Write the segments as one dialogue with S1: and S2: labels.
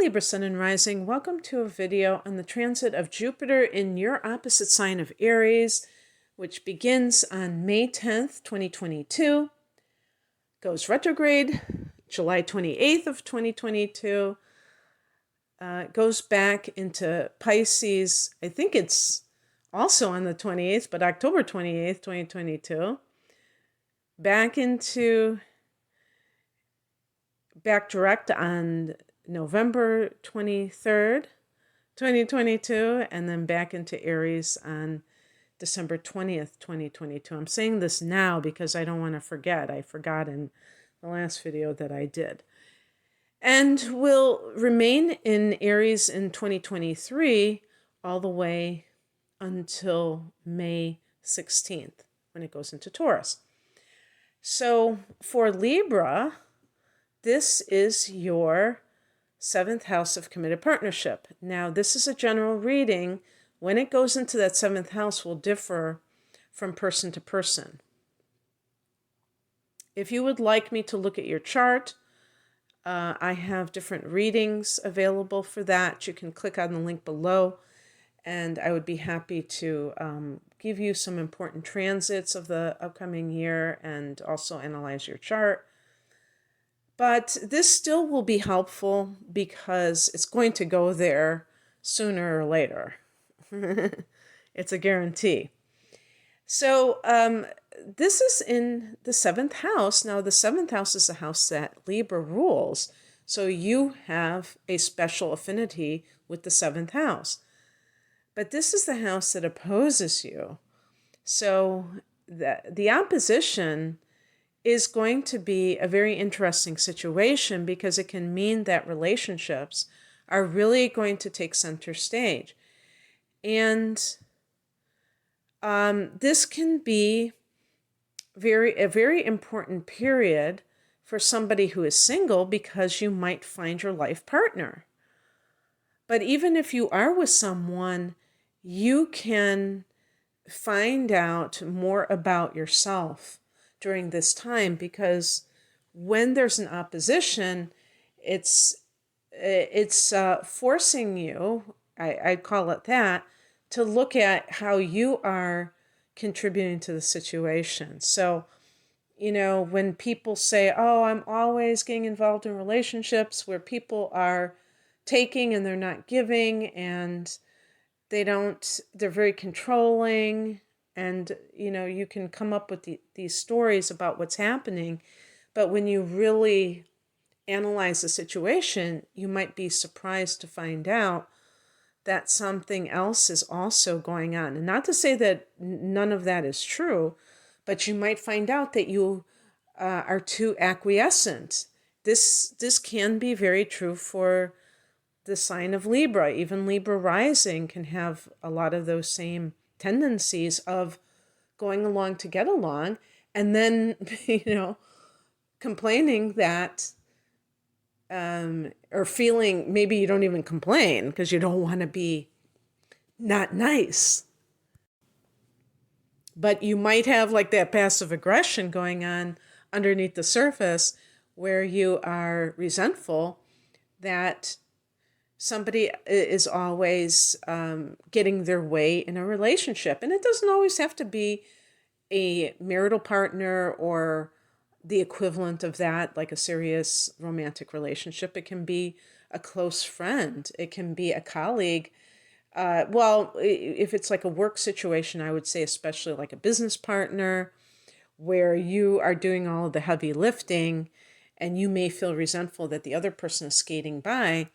S1: Libra Sun and Rising, welcome to a video on the transit of Jupiter in your opposite sign of Aries, which begins on May 10th, 2022, goes retrograde July 28th of 2022, goes back into Pisces. I think it's also on the 28th, but October 28th, 2022, back direct on November 23rd, 2022, and then back into Aries on December 20th, 2022. I'm saying this now because I don't want to forget. I forgot in the last video that I did. And will remain in Aries in 2023 all the way until May 16th when it goes into Taurus. So for Libra, this is your 7th house of committed partnership. Now, this is a general reading. When it goes into that 7th house will differ from person to person. If you would like me to look at your chart, I have different readings available for that. You can click on the link below, and I would be happy to give you some important transits of the upcoming year and also analyze your chart. But this still will be helpful because it's going to go there sooner or later. It's a guarantee. So this is in the 7th house. Now, the 7th house is the house that Libra rules. So you have a special affinity with the 7th house. But this is the house that opposes you. So the opposition is going to be a very interesting situation because it can mean that relationships are really going to take center stage. And this can be a very important period for somebody who is single because you might find your life partner. But even if you are with someone, you can find out more about yourself during this time, because when there's an opposition, it's forcing you, I'd call it that, to look at how you are contributing to the situation. So, when people say, oh, I'm always getting involved in relationships where people are taking and they're not giving, and they're very controlling, and, you can come up with these stories about what's happening. But when you really analyze the situation, you might be surprised to find out that something else is also going on. And not to say that none of that is true, but you might find out that you are too acquiescent. This can be very true for the sign of Libra. Even Libra rising can have a lot of those same tendencies of going along to get along, and then, complaining that, or feeling, maybe you don't even complain because you don't want to be not nice. But you might have like that passive aggression going on underneath the surface where you are resentful that somebody is always getting their way in a relationship. And it doesn't always have to be a marital partner or the equivalent of that, like a serious romantic relationship. It can be a close friend. It can be a colleague. If it's like a work situation, I would say especially like a business partner where you are doing all of the heavy lifting and you may feel resentful that the other person is skating by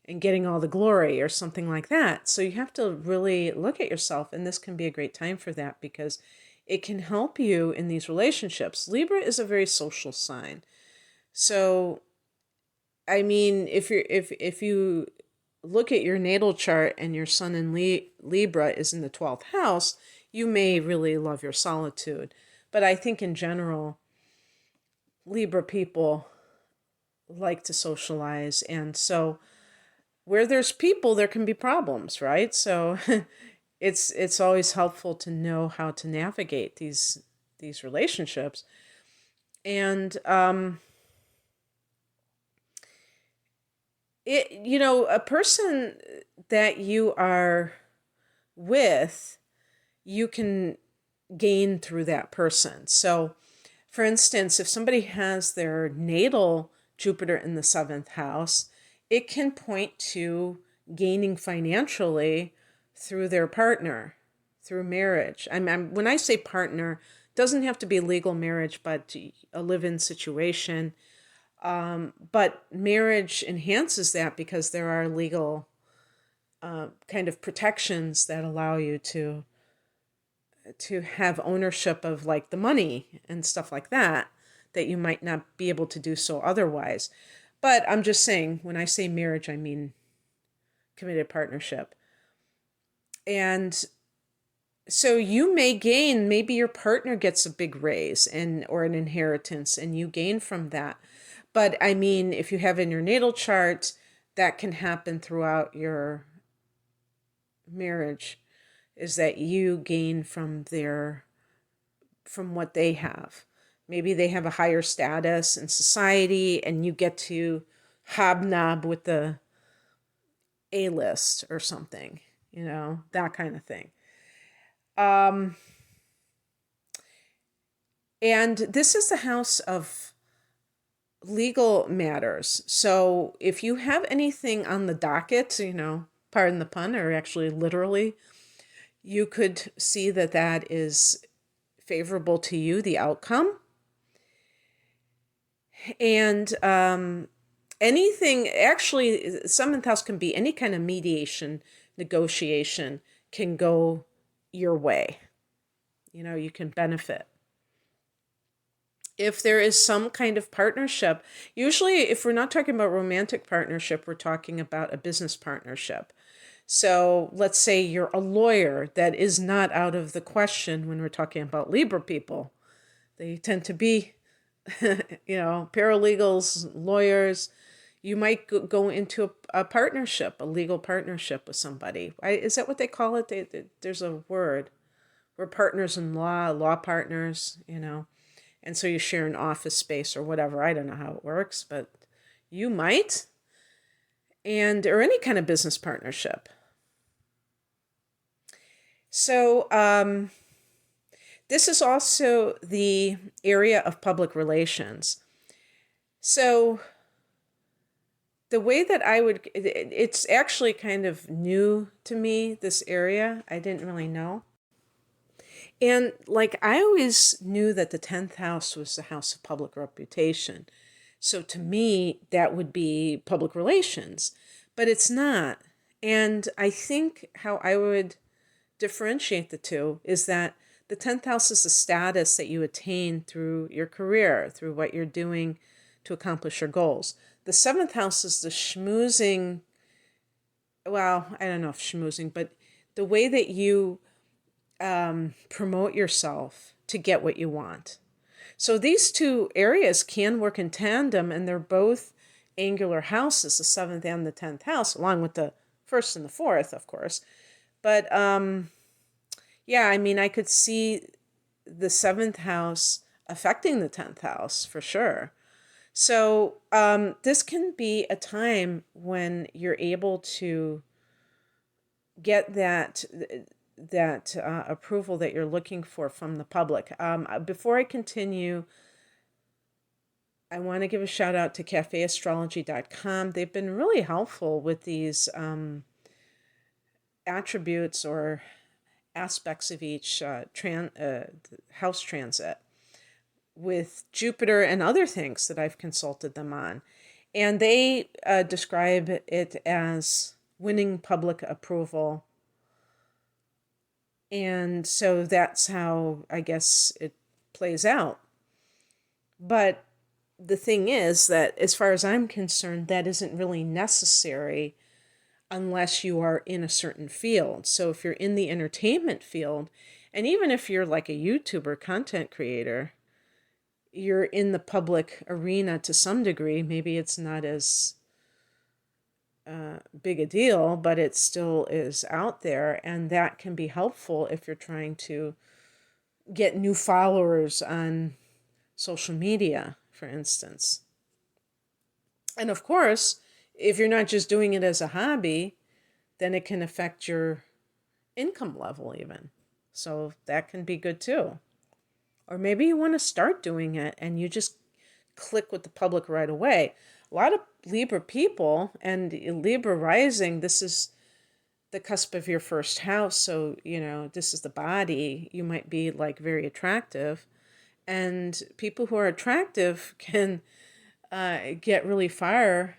S1: and getting all the glory or something like that. So you have to really look at yourself, and this can be a great time for that because it can help you in these relationships. Libra is a very social sign. So, I mean, if you look at your natal chart and your sun in Libra is in the 12th house, you may really love your solitude. But I think in general, Libra people like to socialize, and so where there's people, there can be problems, right? So it's always helpful to know how to navigate these relationships. And a person that you are with, you can gain through that person. So, for instance, if somebody has their natal Jupiter in the seventh house, it can point to gaining financially through their partner, through marriage. When I say partner, it doesn't have to be legal marriage, but a live-in situation. But marriage enhances that because there are legal kind of protections that allow you to have ownership of like the money and stuff like that you might not be able to do so otherwise. But I'm just saying, when I say marriage, I mean committed partnership. And so you may gain, maybe your partner gets a big raise or an inheritance, and you gain from that. But I mean, if you have in your natal chart, that can happen throughout your marriage, is that you gain from what they have. Maybe they have a higher status in society and you get to hobnob with the A-list or something, that kind of thing. And this is the house of legal matters. So if you have anything on the docket, pardon the pun, or actually literally, you could see that is favorable to you, the outcome. And anything, actually, seventh house can be any kind of mediation, negotiation can go your way. You can benefit. If there is some kind of partnership, usually if we're not talking about romantic partnership, we're talking about a business partnership. So let's say you're a lawyer. That is not out of the question when we're talking about Libra people. They tend to be, paralegals, lawyers. You might go into a partnership, a legal partnership with somebody. Is that what they call it? There's a word. We're partners in law partners, And so you share an office space or whatever. I don't know how it works, but you might. Or any kind of business partnership. So this is also the area of public relations. So the way that it's actually kind of new to me, this area. I didn't really know. And I always knew that the 10th house was the house of public reputation. So to me, that would be public relations, but it's not. And I think how I would differentiate the two is that the 10th house is the status that you attain through your career, through what you're doing to accomplish your goals. The 7th house is the schmoozing, well, I don't know if schmoozing, but the way that you promote yourself to get what you want. So these two areas can work in tandem, and they're both angular houses, the 7th and the 10th house, along with the 1st and the 4th, of course. But I could see the 7th house affecting the 10th house for sure. So this can be a time when you're able to get that approval that you're looking for from the public. Before I continue, I want to give a shout out to cafeastrology.com. They've been really helpful with these attributes or aspects of each house transit with Jupiter and other things that I've consulted them on. And they describe it as winning public approval. And so that's how I guess it plays out. But the thing is that as far as I'm concerned, that isn't really necessary unless you are in a certain field. So if you're in the entertainment field, and even if you're like a YouTuber, content creator, you're in the public arena to some degree. Maybe it's not as big a deal, but it still is out there. And that can be helpful if you're trying to get new followers on social media, for instance. And of course, if you're not just doing it as a hobby, then it can affect your income level even. So that can be good too. Or maybe you want to start doing it and you just click with the public right away. A lot of Libra people and Libra rising, this is the cusp of your first house. So, this is the body. You might be like very attractive. And people who are attractive can get really far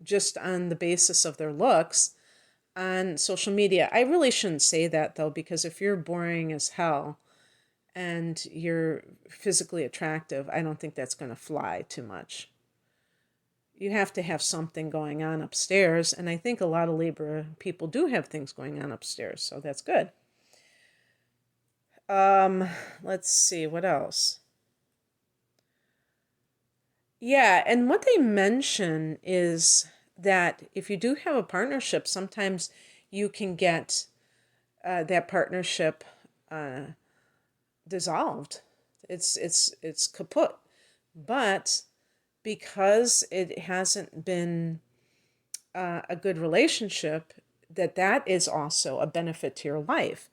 S1: just on the basis of their looks on social media. I really shouldn't say that though, because if you're boring as hell and you're physically attractive, I don't think that's going to fly too much. You have to have something going on upstairs, and I think a lot of Libra people do have things going on upstairs, so that's good. Let's see, what else? Yeah, and what they mention is that if you do have a partnership, sometimes you can get that partnership dissolved. It's kaput. But because it hasn't been a good relationship, that is also a benefit to your life.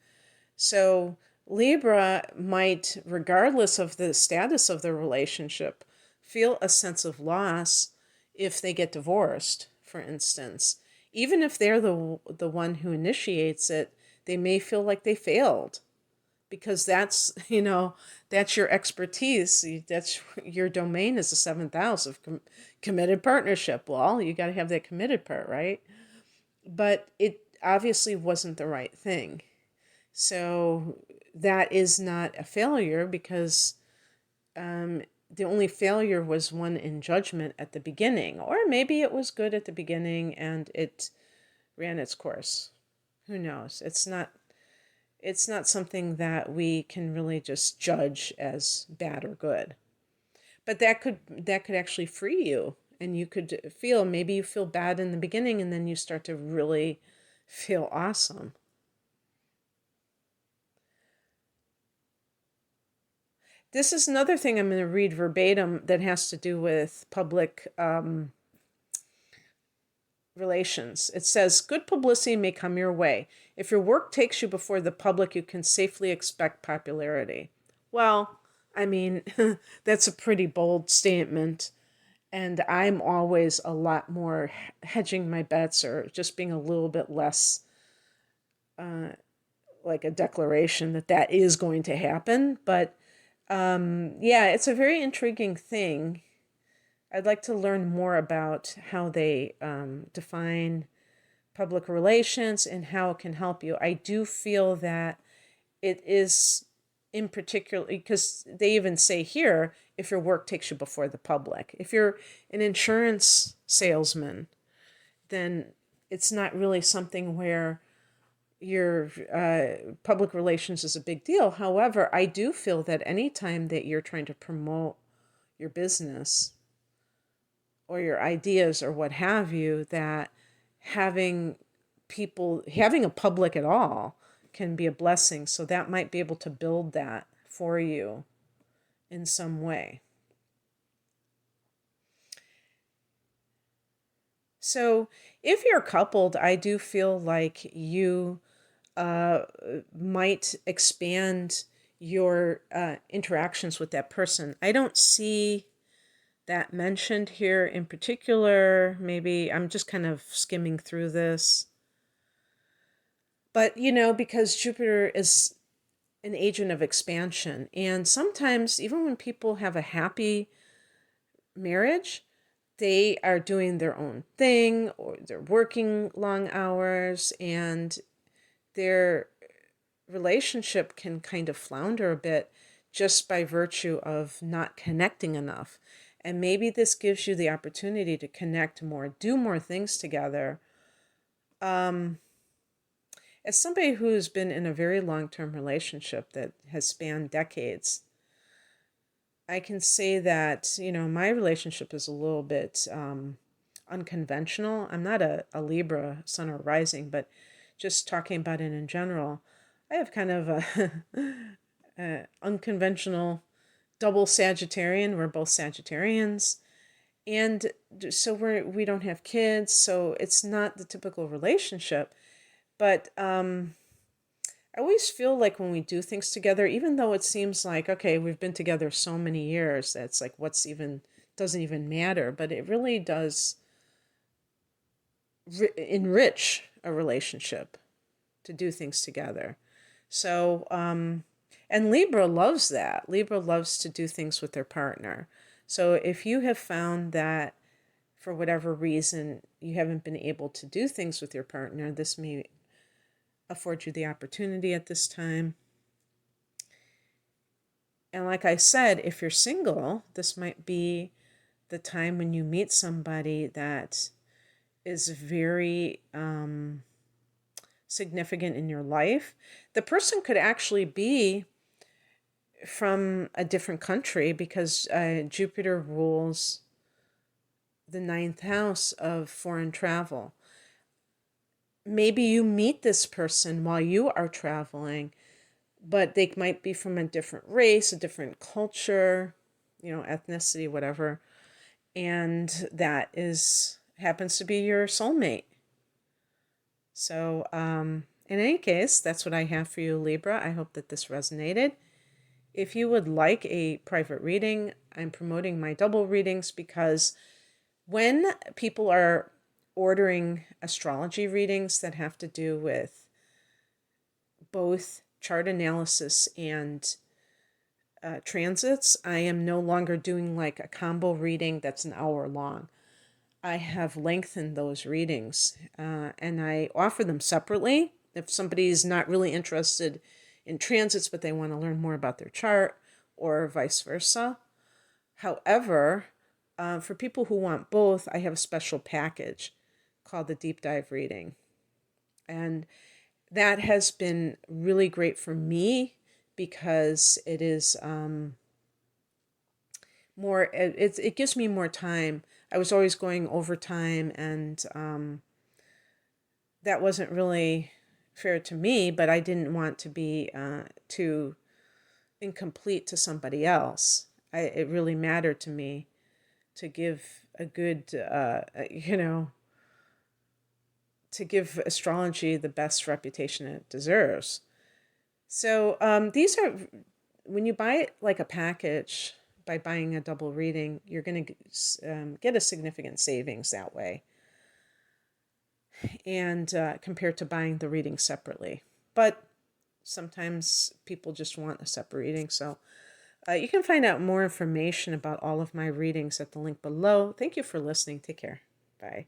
S1: So Libra might, regardless of the status of the relationship, feel a sense of loss if they get divorced, for instance. Even if they're the one who initiates it, they may feel like they failed because that's your expertise. That's your domain is the seventh house of committed partnership. Well, you got to have that committed part, right? But it obviously wasn't the right thing. So that is not a failure because the only failure was one in judgment at the beginning. Or maybe it was good at the beginning and it ran its course. Who knows? It's not something that we can really just judge as bad or good. But that could actually free you, and you could maybe you feel bad in the beginning and then you start to really feel awesome. This is another thing I'm going to read verbatim that has to do with public relations. It says, good publicity may come your way. If your work takes you before the public, you can safely expect popularity. Well, I mean, that's a pretty bold statement. And I'm always a lot more hedging my bets or just being a little bit less like a declaration that is going to happen. But yeah, it's a very intriguing thing. I'd like to learn more about how they define public relations and how it can help you. I do feel that it is in particular, because they even say here, if your work takes you before the public. If you're an insurance salesman, then it's not really something where your public relations is a big deal. However, I do feel that anytime that you're trying to promote your business or your ideas or what have you, that having a public at all can be a blessing. So that might be able to build that for you in some way. So if you're coupled, I do feel like you might expand your interactions with that person. I don't see that mentioned here in particular. Maybe I'm just kind of skimming through this. But, because Jupiter is an agent of expansion, and sometimes even when people have a happy marriage, they are doing their own thing or they're working long hours and their relationship can kind of flounder a bit just by virtue of not connecting enough. And maybe this gives you the opportunity to connect more, do more things together. As somebody who's been in a very long-term relationship that has spanned decades, I can say that, my relationship is a little bit unconventional. I'm not a Libra sun or rising, but just talking about it in general, I have kind of a unconventional double Sagittarian. We're both Sagittarians. And so we don't have kids, so it's not the typical relationship. But I always feel like when we do things together, even though it seems like, okay, we've been together so many years, that's like doesn't even matter, but it really does enrich a relationship to do things together. So, and Libra loves that. Libra loves to do things with their partner. So if you have found that for whatever reason you haven't been able to do things with your partner, this may afford you the opportunity at this time. And like I said, if you're single, this might be the time when you meet somebody that is very significant in your life. The person could actually be from a different country because Jupiter rules the ninth house of foreign travel. Maybe you meet this person while you are traveling, but they might be from a different race, a different culture, ethnicity, whatever. And that happens to be your soulmate. So, in any case, that's what I have for you, Libra. I hope that this resonated. If you would like a private reading, I'm promoting my double readings because when people are ordering astrology readings that have to do with both chart analysis and transits, I am no longer doing like a combo reading that's an hour long. I have lengthened those readings and I offer them separately. If somebody is not really interested in transits, but they want to learn more about their chart, or vice versa. However, for people who want both, I have a special package called the Deep Dive Reading. And that has been really great for me because it is it gives me more time. I was always going overtime, and that wasn't really fair to me, but I didn't want to be too incomplete to somebody else. It really mattered to me to give a good, to give astrology the best reputation it deserves. So these are, when you buy it like a package, by buying a double reading, you're going to get a significant savings that way, and compared to buying the reading separately. But sometimes people just want a separate reading. So you can find out more information about all of my readings at the link below. Thank you for listening. Take care. Bye.